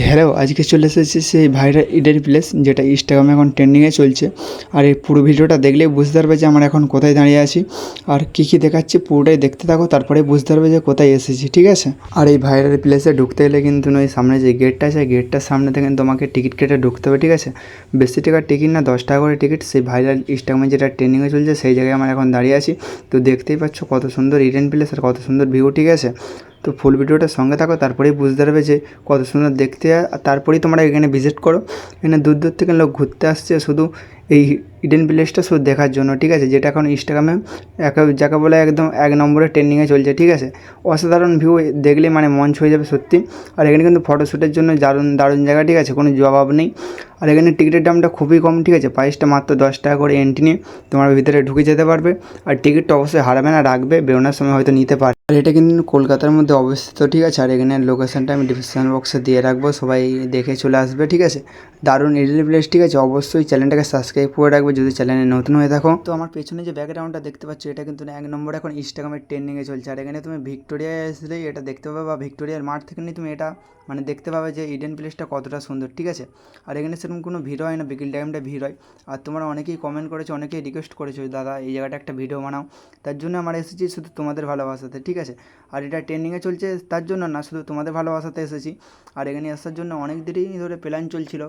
Hello, আজকে চলে এসেছি সেই ভাইরাল ইডেন প্লেস যেটা ইনস্টাগ্রামে এখন ট্রেন্ডিংয়ে চলছে। আর এই পুরো ভিডিওটা দেখলেই বুঝতে পারবে যে আমরা এখন কোথায় দাঁড়িয়ে আছি আর কী কী দেখাচ্ছি। পুরোটাই দেখতে থাকো, তারপরে বুঝতে পারবে যে কোথায় এসেছি, ঠিক আছে। আর এই ভাইরাল প্লেসে ঢুকতে গেলে কিন্তু ওই সামনে যে গেটটা আছে, গেটটার সামনে থেকে তোমাকে টিকিট কেটে ঢুকতে হবে, ঠিক আছে। বেশি টাকার টিকিট না, 10 টাকা করে টিকিট। সেই ভাইরাল ইনস্টাগ্রামে যেটা ট্রেন্ডিংয়ে চলছে সেই জায়গায় আমরা এখন দাঁড়িয়ে আছি। তো দেখতেই পাচ্ছ কত সুন্দর ইডেন প্লেস আর কত সুন্দর ভিউ, ঠিক আছে। তো ফুল ভিডিওটার সঙ্গে থাকো, তারপরেই বুঝতে পারবে যে কত সুন্দর দেখতে। আর তারপরেই তোমরা এখানে ভিজিট করো। এখানে দূর দূর থেকে লোক ঘুরতে আসছে শুধু এই ইডেন প্লেসটা শুধু দেখার জন্য, ঠিক আছে। যেটা এখন ইনস্টাগ্রামে যাকে বলে একদম 1 নম্বরে ট্রেন্ডিংয়ে চলছে, ঠিক আছে। অসাধারণ ভিউ, দেখলে মানে মন ছুঁয়ে যাবে সত্যি। আর এখানে কিন্তু ফটোশ্যুটের জন্য দারুণ দারুণ জায়গা, ঠিক আছে, কোনো জবাব নেই। আর এখানে টিকিটের দামটা খুবই কম, ঠিক আছে। প্রাইসটা মাত্র 10 টাকা করে এন্ট্রি নিয়ে তোমার ভিতরে ঢুকে যেতে পারবে। আর টিকিটটা অবশ্যই হারাবে না, রাখবে, বেরোনোর সময় হয়তো নিতে পারবে। আর এটা কিন্তু কলকাতার মধ্যে অবস্থিত, ঠিক আছে। আর এখানে লোকেশনটা আমি ডিসক্রিপশন বক্সে দিয়ে রাখবো, সবাই দেখে চলে আসবে, ঠিক আছে। দারুণ ইডেন প্লেস, ঠিক আছে। অবশ্যই চ্যানেলটাকে সাবস্ক্রাইব করে রাখবে যদি চ্যানেলে নতুন হয়ে থাকো। তো আমার পেছনে যে ব্যাকগ্রাউন্ডটা দেখতে পাচ্ছ, এটা কিন্তু 1 নম্বর এখন ইনস্টাগ্রামের ট্রেন্ডিংয়ে চলছে। আর এখানে তুমি ভিক্টোরিয়ায় আসলেই এটা দেখতে পাবে, বা ভিক্টোরিয়ার মাঠ থেকে নিয়ে তুমি এটা মানে দেখতে পাবে যে ইডেন প্লেসটা কতটা সুন্দর, ঠিক আছে। আর এখানে সেরকম কোনো ভিড় হয় না, বিকেল টাইমটা ভিড় হয়। আর তোমরা অনেকেই কমেন্ট করেছো, অনেকেই রিকোয়েস্ট করেছো দাদা এই জায়গাটা একটা ভিডিও বানাও। তার জন্য আমরা এসেছি শুধু তোমাদের ভালোবাসাতে, ঠিক আছে। আর এটা ট্রেন্ডিংয়ে চলছে তার জন্য না, শুধু তোমাদের ভালোবাসাতে এসেছি। আর এখানে আসার জন্য অনেক দেরি ধরে প্ল্যান চলছিল,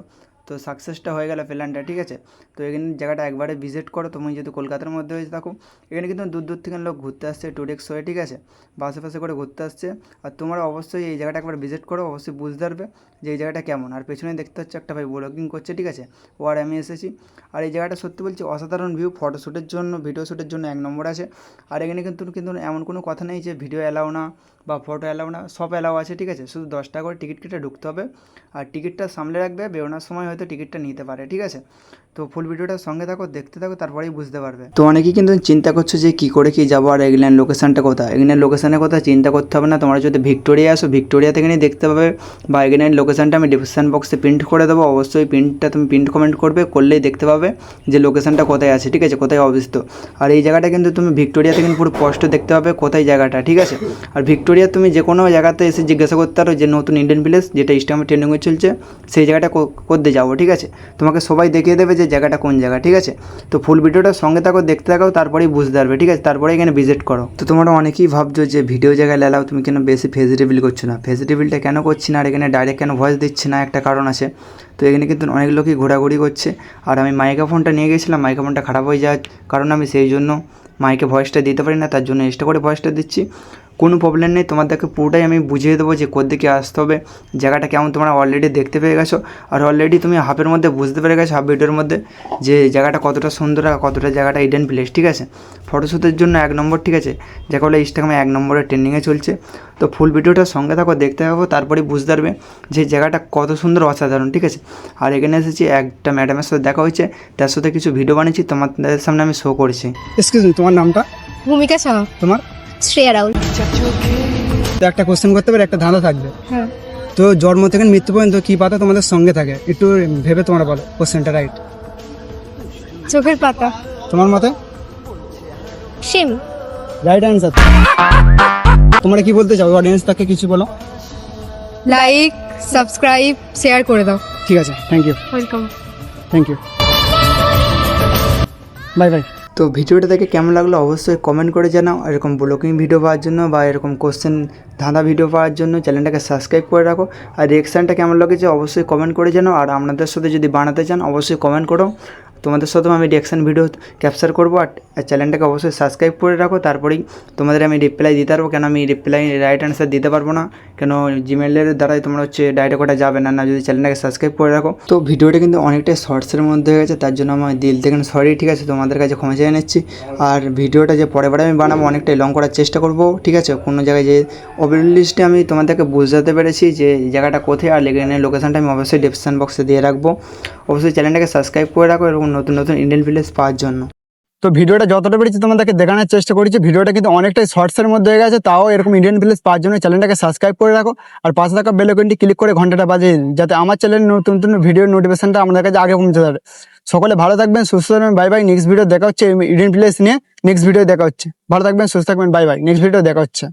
তো সাকসেসটা হয়ে গেল প্ল্যানটা, ঠিক আছে। তো এখানে জায়গাটা একবারে ভিজিট করো তুমি যদি কলকাতার মধ্যে হয়ে থাকো। এখানে কিন্তু দূর দূর থেকে লোক ঘুরতে আসছে ট্যুরিস্ট হয়ে, ঠিক আছে, বাসে বাসে করে ঘুরতে আসছে। আর তোমরা অবশ্যই এই জায়গাটা একবার ভিজিট করো, অবশ্যই বুঝতে পারবে যে এই জায়গাটা কেমন। আর পেছনে দেখতে হচ্ছে একটা ভাই ব্লগিং করছে, ঠিক আছে, ও আর আমি এসেছি। আর এই জায়গাটা সত্যি বলছি অসাধারণ ভিউ, ফটোশ্যুটের জন্য ভিডিও শ্যুটের জন্য 1 নম্বর আছে। আর এখানে কিন্তু এমন কোনো কথা নেই যে ভিডিও অ্যালাউ না বা ফটো অ্যালাউ না, সব অ্যালাউ আছে, ঠিক আছে। শুধু 10 টাকা করে টিকিট কেটে ঢুকতে হবে। আর টিকিটটা সামলে রাখবে, বেরোনোর সময় হয়তো টিকিটটা নিতে পারে, ঠিক আছে। তো ফুল ভিডিওটার সঙ্গে থাকো, দেখতে থাকো, তারপরেই বুঝতে পারবে। তো অনেকেই কিন্তু চিন্তা করছো যে কী করে কী যাবো, আর এগুলার লোকেশানটা কোথায়। এগুলার লোকেশানের কথা চিন্তা করতে হবে না, তোমরা যদি ভিক্টোরিয়া আসো ভিক্টোরিয়া থেকে নিয়ে দেখতে পাবে, বা এগুলার লোকেশানটা আমি ডিসক্রিপশন বক্সে প্রিন্ট করে দেবো। অবশ্যই প্রিন্টটা তুমি প্রিন্ট কমেন্ট করবে, করলেই দেখতে পাবে যে লোকেশানটা কোথায় আছে, ঠিক আছে, কোথায় অবস্থিত। আর এই জায়গাটা কিন্তু তুমি ভিক্টোরিয়া থেকে পুরো স্পষ্ট দেখতে পাবে কোথায় জায়গাটা, ঠিক আছে। আর ভিক্টোরিয়া তুমি যে কোনো জায়গাতে এসে জিজ্ঞাসা করতে পারো যে নতুন ইডেন প্লেস যেটা ইনস্টাগ্রামে ট্রেন্ডিংয়ে চলছে সেই জায়গাটা করতে যাবো, ঠিক আছে। তোমাকে সবাই দেখিয়ে দেবে যে জায়গাটা কোন জায়গা, ঠিক আছে। তো ফুল ভিডিওটার সঙ্গে থাকো, দেখতে থাকো, তারপরেই বুঝতে পারবে, ঠিক আছে। তারপরে এখানে ভিজিট করো। তো তোমরা অনেকেই ভাবছো যে ভিডিও জায়গায় লালাও তুমি কেন বেশি ফেস রিভিল করছো না, ফেস রিভিলটা কেন করছি না, আর এখানে ডাইরেক্ট কেন ভয়েস দিচ্ছি না, একটা কারণ আছে। তো এখানে কিন্তু অনেক লোকই ঘোরাঘুরি করছে। আর আমি মাইক্রোফোনটা নিয়ে গেছিলাম, মাইক্রোফোনটা খারাপ হয়ে যাওয়ার কারণ আমি সেই জন্য মাইকে ভয়েসটা দিতে পারি না, তার জন্য এক্সট্রা করে ভয়েসটা দিচ্ছি। কোনো প্রবলেম নেই, তোমাদেরকে পুরোটাই আমি বুঝিয়ে দেবো যে কোত্থেকে আসতে হবে, জায়গাটা কেমন তোমরা অলরেডি দেখতে পেয়ে গেছো। আর অলরেডি তুমি হাফের মধ্যে বুঝতে পেরে গেছো, হাফ ভিডিওর মধ্যে, যে জায়গাটা কতটা সুন্দর আর কতটা জায়গাটা ইডেন প্লেস, ঠিক আছে। ফটোশ্যুটের জন্য 1 নম্বর, ঠিক আছে, যাকে বলে ইনস্টাগ্রামে 1 নম্বরে ট্রেন্ডিংয়ে চলছে। তো ফুল ভিডিওটার সঙ্গে থাকো, দেখতে থাকো, তারপরেই বুঝতে পারবে যে জায়গাটা কত সুন্দর, অসাধারণ, ঠিক আছে। আর এখানে এসেছি একটা ম্যাডামের সাথে দেখা হয়েছে, তার সাথে কিছু ভিডিও বানিয়েছি, তোমাদের সামনে আমি শো করছি। এক্সকিউজ মি, তোমার নামটা? ভূমিকা সাহা। তোমার? শ্রেয়া রাউল। তো একটা কোশ্চেন করতে পারে, একটা ধাঁধা থাকবে। হ্যাঁ। তো জন্ম থেকে মৃত্যু পর্যন্ত কি পাতা তোমাদের সঙ্গে থাকে? একটু ভেবে তোমরা বলো কোশ্চেনটা, রাইট? চোখের পাতা। তোমার মতে? শিম। Right answer. তোমরা কি বলতে চাও অডিয়েন্স তাকে কিছু বলো? লাইক, সাবস্ক্রাইব, শেয়ার করে দাও। ঠিক আছে, thank you. Welcome. Thank you, bye bye. তো ভিডিওটা দেখে কেমন লাগলো অবশ্যই কমেন্ট করে জানাও। এরকম ব্লগিং ভিডিও পাওয়ার জন্য বা এরকম কোশ্চেন ধাঁধা ভিডিও পাওয়ার জন্য চ্যানেলটাকে সাবস্ক্রাইব করে রাখো। আর রিঅ্যাকশানটা কেমন লেগেছে অবশ্যই কমেন্ট করে জানাও। আর আপনাদের সাথে যদি বানাতে চান অবশ্যই কমেন্ট করো, তোমাদের সাথেও আমি রিঅ্যাকশান ভিডিও ক্যাপচার করবো। আর চ্যানেলটাকে অবশ্যই সাবস্ক্রাইব করে রাখো, তারপরেই তোমাদের আমি রিপ্লাই দিতে পারবো। কেন আমি রিপ্লাই রাইট অ্যান্সার দিতে পারবো না, কেন জিমেলের দ্বারাই তোমরা ডাইরেক্ট ওটা যাবে না যদি চ্যানেলটাকে সাবস্ক্রাইব করে রাখো। তো ভিডিওটা কিন্তু অনেকটাই শর্টসের মধ্যে হয়ে গেছে, তার জন্য আমার দিল থেকে সরি, ঠিক আছে, তোমাদের কাছে ক্ষমা চেয়ে নিচ্ছি। আর ভিডিওটা যে পরের আমি বানাবো অনেকটাই লং করার চেষ্টা করবো, ঠিক আছে। কোনো জায়গায় যে অবভিয়াসলি আমি তোমাদেরকে বুঝাতে পেরেছি যে জায়গাটা কোথায়, আর লেগেনের লোকেশানটা আমি অবশ্যই ডিসক্রিপশন বক্সে দিয়ে রাখবো। অবশ্যই চ্যানেলটাকে সাবস্ক্রাইব করে রাখো এরকম নতুন নতুন ইন্ডিয়ান প্লেস পাওয়ার জন্য। তো ভিডিওটা যতটা পেরেছি তোমাদেরকে দেখানোর চেষ্টা করেছি। ভিডিওটা কিন্তু অনেকটাই শর্টসের মধ্যে হয়ে গেছে, তাও এরকম ইন্ডিয়ান প্লেস পাওয়ার জন্য চ্যানেলটাকে সাবস্ক্রাইব করে রাখো। আর পাশে থাকা বেল আইকনটি ক্লিক করে ঘন্টাটা বাজিয়ে দিন, যাতে আমার চ্যানেলের নতুন নতুন ভিডিওর নোটিফিকেশনটা আমাদের কাছে আগে পৌঁছে যাবে। সকলে ভালো থাকবেন, সুস্থ থাকবেন, বাই বাই। নেক্সট ভিডিও দেখা হচ্ছে ইন্ডিয়ান প্লেস নিয়ে, নেক্সট ভিডিও দেখা হচ্ছে। ভালো থাকবেন, সুস্থ থাকবেন, বাই বাই। নেক্সট ভিডিও দেখা হচ্ছে।